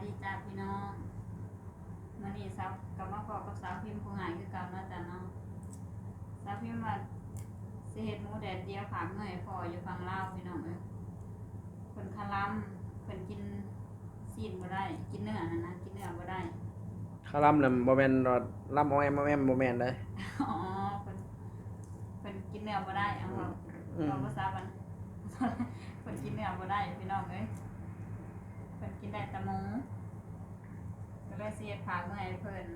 ดีจ้าพี่น้องมื่อนี้สาวกลับมาพอกับสาวพิมพ์ผู้หายคือเก่าเนาะจ้าเนาะสาวพิมพ์ว่าสิเฮ็ดหมูแดดเดียวผากเมื่อยพออยู่ฝั่งลาวพี่น้องเพิ่นคาลัมเพิ่นกินซีนบ่ได้กินเนื้อนั่นนะกินเนื้อบ่ได้ข้าวลำน่ะบ่แม่นว่าลำอ้อยบ่แม่นบ่แม่นเด้อ๋อเพิ่นกินเนื้อบ่ได้เอาว่าภาษาบ้านเพิ่นกินเนื้อบ่ได้พี่น้องเอ้ยเพิ่นกินได้แต่หมูก็เลยสิเฮ็ดผากเมื่อยเพิ่น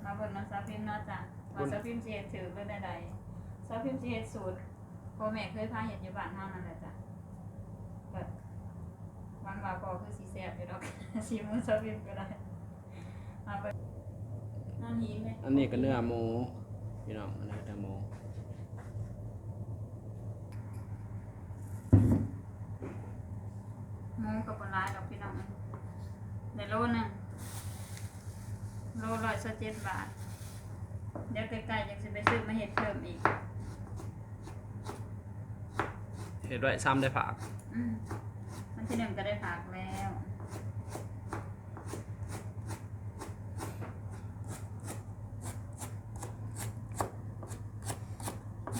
มาเบิ่งน้ำสาวพิมพ์เนาะจ้ะว่าสาวพิมพ์สิเฮ็ดถือเบิ่งได้ใดสาวพิมพ์สิเฮ็ดสูตรพ่อแม่เคยพาเฮ็ดอยู่บ้านเฮานั่นแหละจ้ะก็หวังว่าก็คือสิแซ่บอยู่ดอก ชิมมือสาวพิมพ์ก็ได้มาเบิ่งนั่นหิแม่อันนี้ก็เนื้อหมูพี่น้องอันนี้ก็เนื้อหมูหมูกับปลาดอกพี่น้องในโลนึงโล127 บาทเดี๋ยวใกล้ๆยังสิไปซื้อมาเฮ็ดเพิ่มอีกเฮ็ดไว้ซ้ำได้ฝากมันที่1ก็ได้ผักแล้ว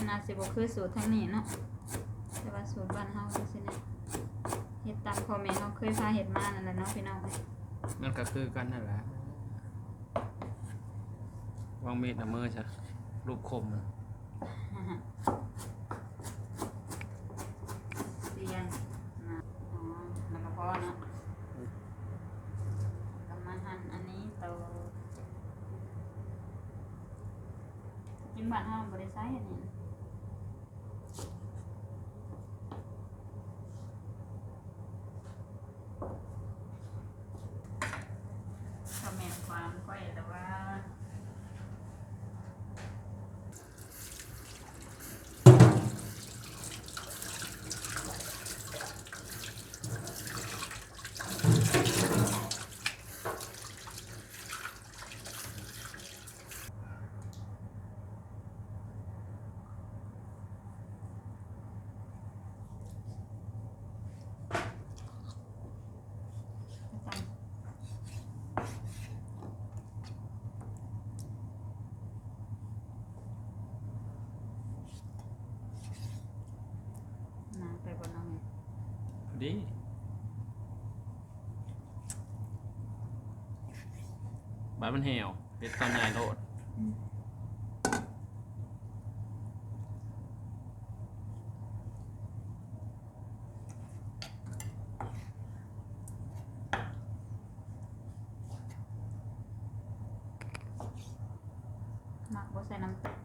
น่าสิบ่คือสูตรทางนี้เนาะแต่ว่าสูตรบ้านเฮาจังซี่นะเฮ็ดตามพ่อแม่เฮาเคยพาเฮ็ดมานั่นแหละเนาะพี่น้องมันก็คือกันนั่นแหละวางมีดมือซะรูปคมมันเตียนอ๋อแล้วก็พอเนาะก็มาหั่นอันนี้โตกินบ้านเฮาบ่ได้ใช้อันนี้ก็แม่นความก้อยแต่ว่าไปบนน้องไงพอดีใบมันเหี่ยวเป็ดตอนใหญ่โลดหมักบ่ใส่น้ำตาล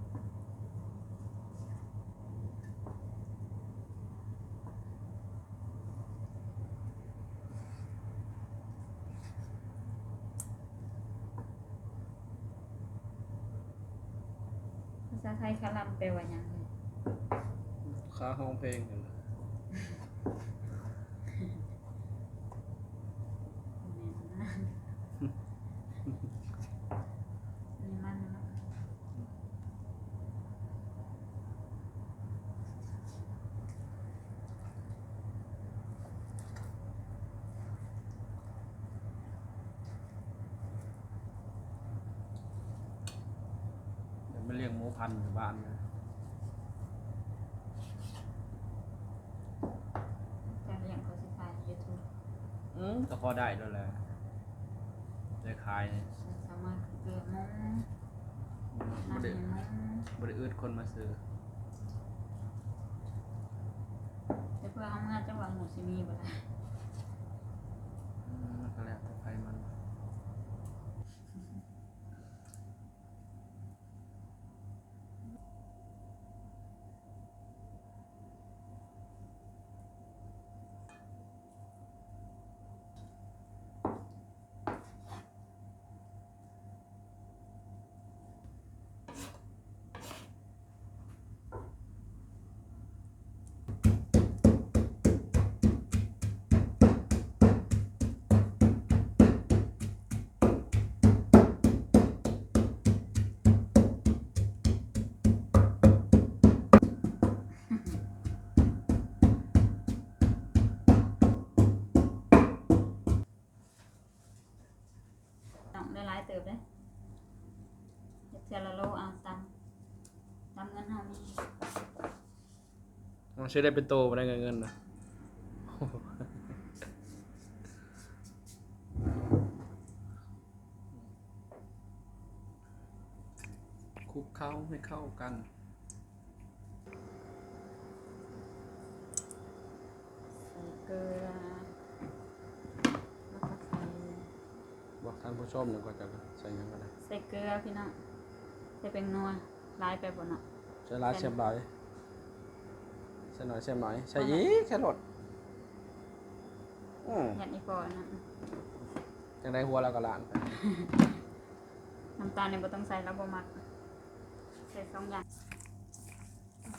ภาษาไทยคาลัมแปลว่าหยังเลยค่าห้องเพลงนั่นนี่มันเนาะเดี๋ยวมาเลี้ยงหมูพันธุ์อยู่บ้านนะแต่เรื่องเขาสิขาย YouTube ก็พอได้แล้วแหละได้ขายสามารถเกิดมง บ่ได้อึดคนมาซื้อแต่เพื่อทำงานจังหวัดหมู่สิมีบ่ได้มันก็แล้วแต่ไผมัน ติบเลยเฮ็ดเทื่อละโลเอาตามเงินเฮามี มันซื้อได้เป็นโตมาได้เงินนะคลุกเข้าให้เข้ากัน ใส่เกลือแล้วก็ใส่ บอกท่านผู้ชมหน่อยก็จะใส่หยังก็ได้ ใส่เกลือพี่น้องใส่เป็นนัวลายไปบ่เนาะ ใส่ร้ายเสียบหลายใส่หน่อยเสียบหน่อยใส่อีกแค่รสยัดอีกก่อนนะ จังได้หัวแล้วก็ล้างไป น้ำตาลเนี่ยบ่ต้องใส่แล้วบ่มักใส่2อย่าง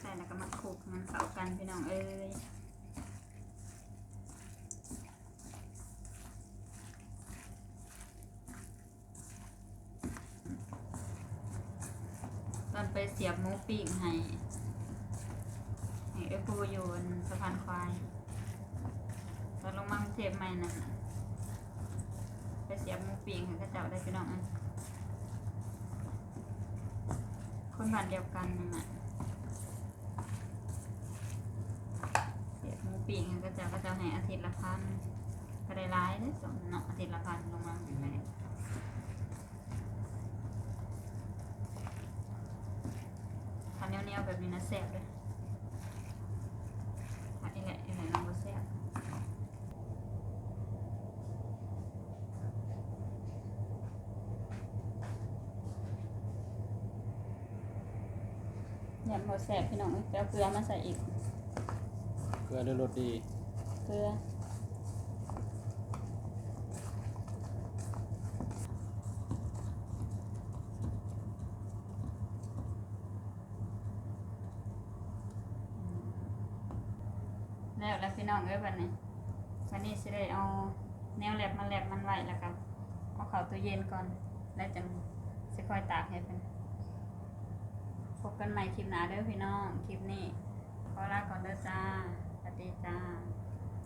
ใส่แล้วก็มาคลุกให้มันเข้ากันพี่น้องเอ้ยตอนไปเสียบหมูปิ้งให้ไอ้ปูอยู่บนสะพานควายตอนลงมากรุงเทพใหม่นั่นน่ะไปเสียบหมูปิ้งให้เขาเจ้าได้พี่น้องอันคนบ้านเดียวกันนั่นน่ะเสียบหมูปิ้งให้เขาเจ้าให้อาทิตย์ละพันก็ได้หลายเด้อสมเนาะอาทิตย์ละพันลงมาเป็นไงทานเหนียวๆแบบนี้นะแซ่บเลยอีแหละน้องบ่แซ่บยำบ่แซ่บพี่น้องไปเอาเกลือมาใส่อีก เกลือด้วยรสดี เกลือแล้วพี่น้องเอ้ยวันนี้สิได้เอาแนวแลบมันไว้แล้วก็เอาเข้าตู้เย็นก่อนแล้วจังสิค่อยตากให้เพิ่นพบกันใหม่คลิปหน้าเด้อพี่น้องคลิปนี้ขอลาก่อนเด้อจ้าสวัสดีจ้า